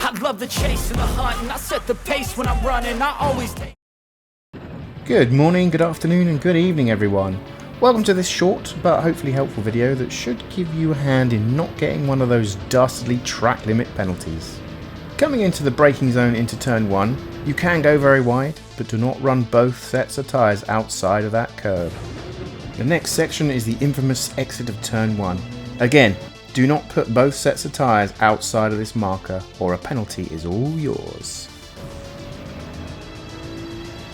I love the chase and the hunt, and I set the pace when I'm running. I always take. Good morning, good afternoon and good evening everyone. Welcome to this short but hopefully helpful video that should give you a hand in not getting one of those dastardly track limit penalties. Coming into the braking zone into turn 1, you can go very wide, but do not run both sets of tyres outside of that curb. The next section is the infamous exit of turn 1. Again, do not put both sets of tyres outside of this marker or a penalty is all yours.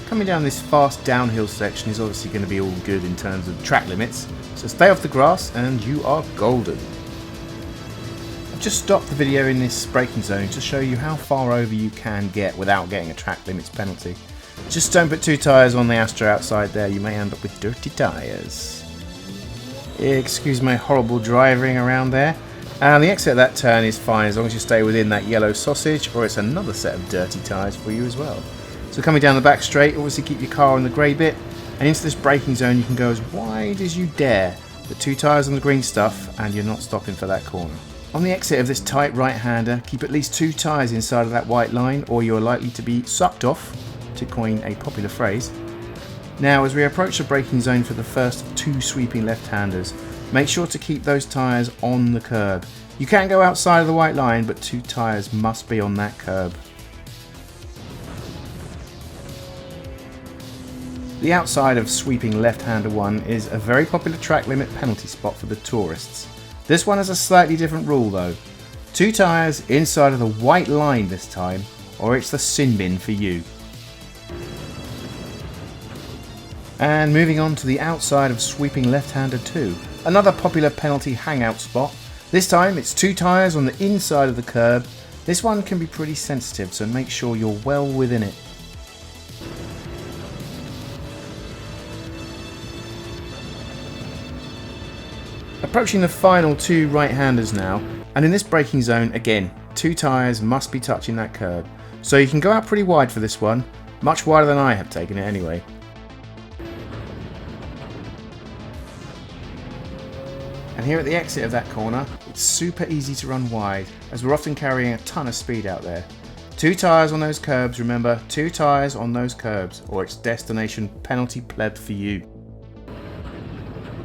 Coming down this fast downhill section is obviously going to be all good in terms of track limits, so stay off the grass and you are golden. I've just stopped the video in this braking zone to show you how far over you can get without getting a track limits penalty. Just don't put two tyres on the Astra outside there, you may end up with dirty tyres. Excuse my horrible driving around there. And the exit of that turn is fine as long as you stay within that yellow sausage, or it's another set of dirty tyres for you as well. So coming down the back straight, obviously keep your car in the grey bit, and into this braking zone you can go as wide as you dare. Put two tyres on the green stuff and you're not stopping for that corner. On the exit of this tight right-hander, keep at least two tyres inside of that white line or you're likely to be sucked off, to coin a popular phrase. Now as we approach the braking zone for the first of two sweeping left-handers, make sure to keep those tyres on the curb. You can go outside of the white line, but two tyres must be on that curb. The outside of sweeping left-hander 1 is a very popular track limit penalty spot for the tourists. This one has a slightly different rule though. Two tyres inside of the white line this time, or it's the sin bin for you. And moving on to the outside of sweeping left-hander 2, another popular penalty hangout spot. This time it's two tyres on the inside of the curb. This one can be pretty sensitive, so make sure you're well within it. Approaching the final two right-handers now, and in this braking zone again, two tyres must be touching that curb. So you can go out pretty wide for this one, much wider than I have taken it anyway. And here at the exit of that corner, it's super easy to run wide, as we're often carrying a ton of speed out there. Two tyres on those curbs, remember, two tyres on those curbs, or it's destination penalty pleb for you.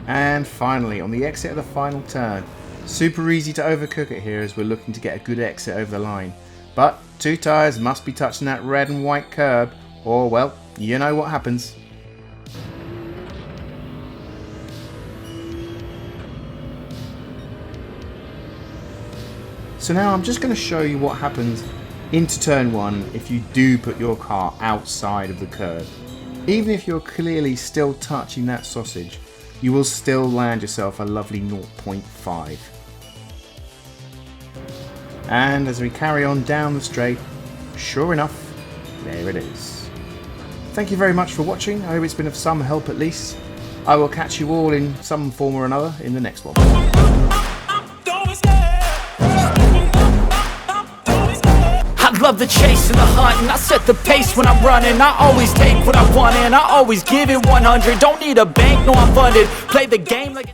And finally, on the exit of the final turn, super easy to overcook it here as we're looking to get a good exit over the line. But two tyres must be touching that red and white curb, or well, you know what happens. So now I'm just going to show you what happens into turn 1 if you do put your car outside of the curb. Even if you're clearly still touching that sausage, you will still land yourself a lovely 0.5. And as we carry on down the straight, sure enough, there it is. Thank you very much for watching. I hope it's been of some help at least. I will catch you all in some form or another in the next one. I love the chase and the hunt, and I set the pace when I'm running. I always take what I want and I always give it 100. Don't need a bank, no I'm funded. Play the game like